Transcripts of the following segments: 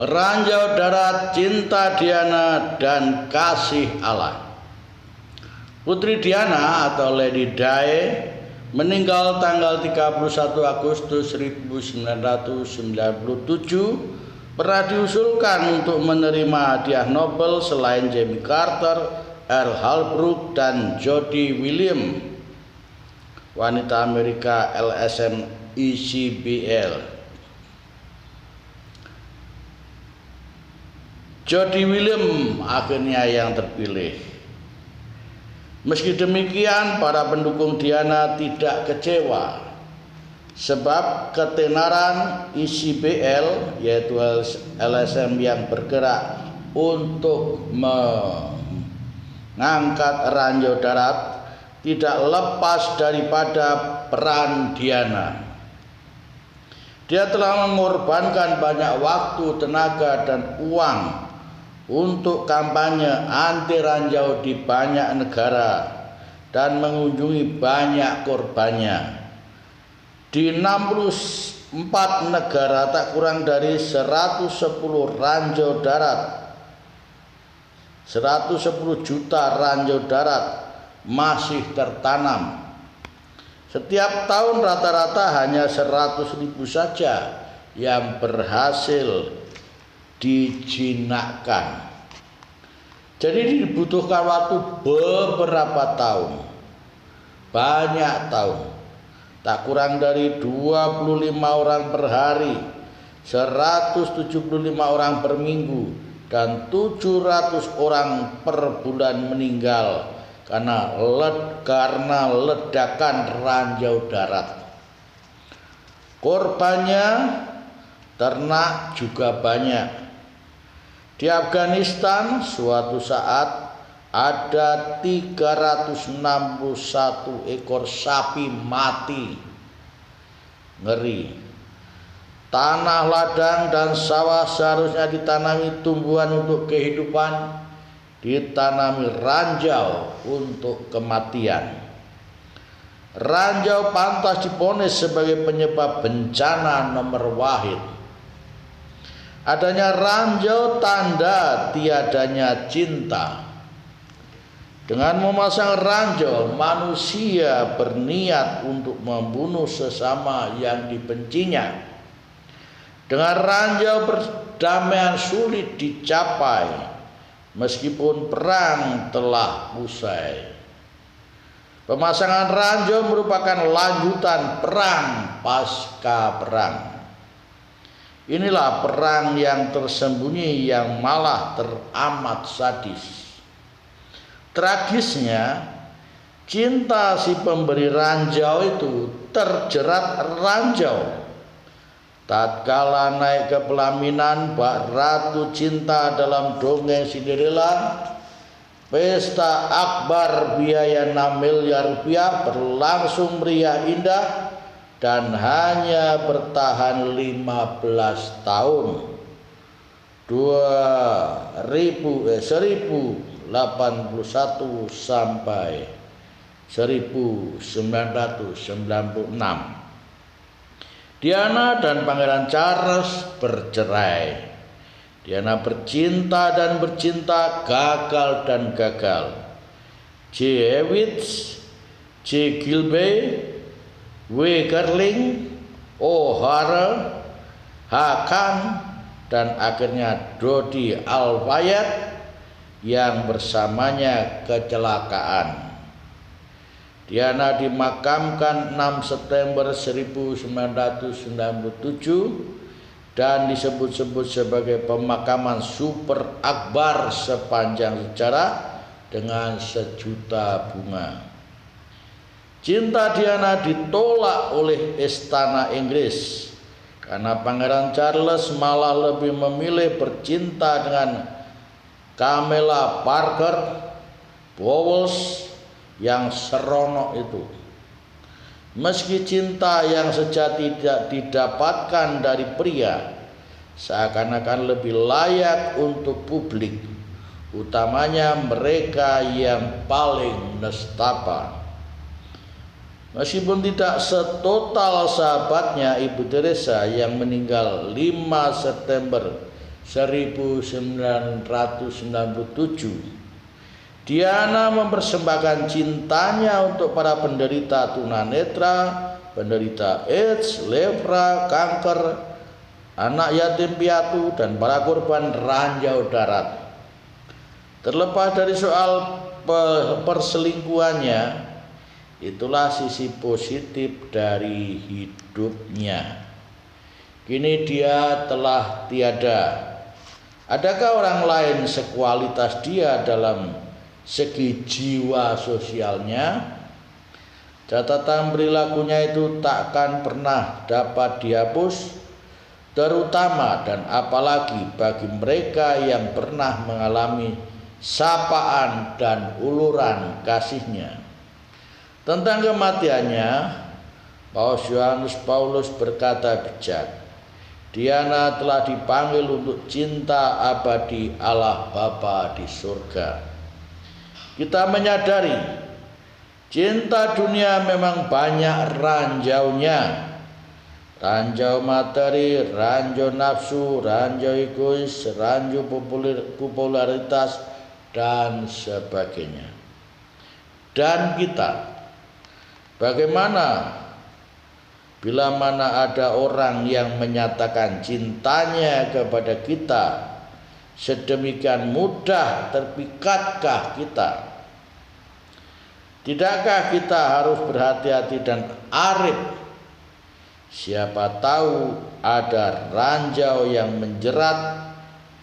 Ranjau Darat, Cinta Diana dan Kasih Allah. Putri Diana atau Lady Di meninggal tanggal 31 Agustus 1997. Pernah diusulkan untuk menerima hadiah Nobel selain Jimmy Carter, Earl Holbrook, dan Jody Williams, wanita Amerika LSM ECBL. Jody Williams akhirnya yang terpilih. Meski demikian, para pendukung Diana tidak kecewa, sebab ketenaran ECBL, yaitu LSM yang bergerak untuk mengangkat ranjau darat, tidak lepas daripada peran Diana. Dia telah mengorbankan banyak waktu, tenaga, dan uang untuk kampanye anti ranjau di banyak negara dan mengunjungi banyak korbannya. Di 64 negara, tak kurang dari 110 ranjau darat, 110 juta ranjau darat masih tertanam. Setiap tahun rata-rata hanya 100.000 saja yang berhasil dijinakkan. Jadi dibutuhkan waktu beberapa tahun, banyak tahun, tak kurang dari 25 orang per hari, 175 orang per minggu, dan 700 orang per bulan meninggal karena ledakan ranjau darat. Korbannya ternak juga banyak. Di Afghanistan suatu saat ada 361 ekor sapi mati. Ngeri. Tanah ladang dan sawah seharusnya ditanami tumbuhan untuk kehidupan, ditanami ranjau untuk kematian. Ranjau pantas divonis sebagai penyebab bencana nomor wahid. Adanya ranjau tanda tiadanya cinta. Dengan memasang ranjau, manusia berniat untuk membunuh sesama yang dibencinya. Dengan ranjau, perdamaian sulit dicapai meskipun perang telah usai. Pemasangan ranjau merupakan lanjutan perang pasca perang. Inilah perang yang tersembunyi yang malah teramat sadis. Tragisnya, cinta si pemberi ranjau itu terjerat ranjau. Tatkala naik ke pelaminan bak Ratu Cinta dalam dongeng Cinderella, pesta akbar biaya 6 miliar rupiah berlangsung meriah indah dan hanya bertahan 15 tahun, 1081 sampai 1996. Diana dan Pangeran Charles bercerai. Diana bercinta dan bercinta, gagal dan gagal. J. Ewitz, J. Gilbey, W. Gerling, O'Hara, H. Khan, dan akhirnya Dodi Al-Fayed yang bersamanya kecelakaan. Diana dimakamkan 6 September 1997 dan disebut-sebut sebagai pemakaman super akbar sepanjang sejarah dengan 1 juta bunga. Cinta Diana ditolak oleh Istana Inggris karena Pangeran Charles malah lebih memilih bercinta dengan Camilla Parker Bowles yang seronok itu. Meski cinta yang sejati tidak didapatkan dari pria, seakan-akan lebih layak untuk publik, utamanya mereka yang paling nestapa. Meskipun tidak setotal sahabatnya Ibu Teresa yang meninggal 5 September 1997, Diana mempersembahkan cintanya untuk para penderita tunanetra, penderita AIDS, lepra, kanker, anak yatim piatu, dan para korban ranjau darat. Terlepas dari soal perselingkuhannya, itulah sisi positif dari hidupnya. Kini dia telah tiada. Adakah orang lain sekualitas dia dalam segi jiwa sosialnya? Catatan perilakunya itu takkan pernah dapat dihapus, terutama dan apalagi bagi mereka yang pernah mengalami sapaan dan uluran kasihnya. Tentang kematiannya, Paus Yohanes Paulus berkata bijak, Diana telah dipanggil untuk cinta abadi Allah Bapa di surga. Kita menyadari cinta dunia memang banyak ranjaunya. Ranjau materi, ranjau nafsu, ranjau egois, ranjau popularitas, dan sebagainya. Dan kita, bagaimana bila mana ada orang yang menyatakan cintanya kepada kita, sedemikian mudah terpikatkah kita? Tidakkah kita harus berhati-hati dan arif? Siapa tahu ada ranjau yang menjerat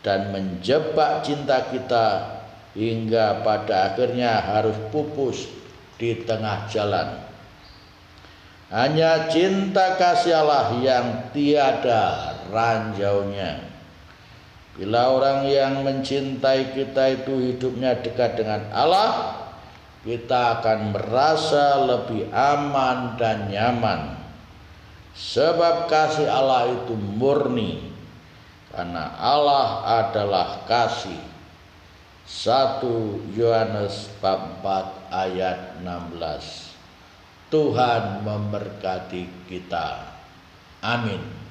dan menjebak cinta kita hingga pada akhirnya harus pupus di tengah jalan. Hanya cinta kasih Allah yang tiada ranjaunya. Bila orang yang mencintai kita itu hidupnya dekat dengan Allah, kita akan merasa lebih aman dan nyaman. Sebab kasih Allah itu murni, karena Allah adalah kasih. 1 Yohanes 4 ayat 16. Tuhan memberkati kita. Amin.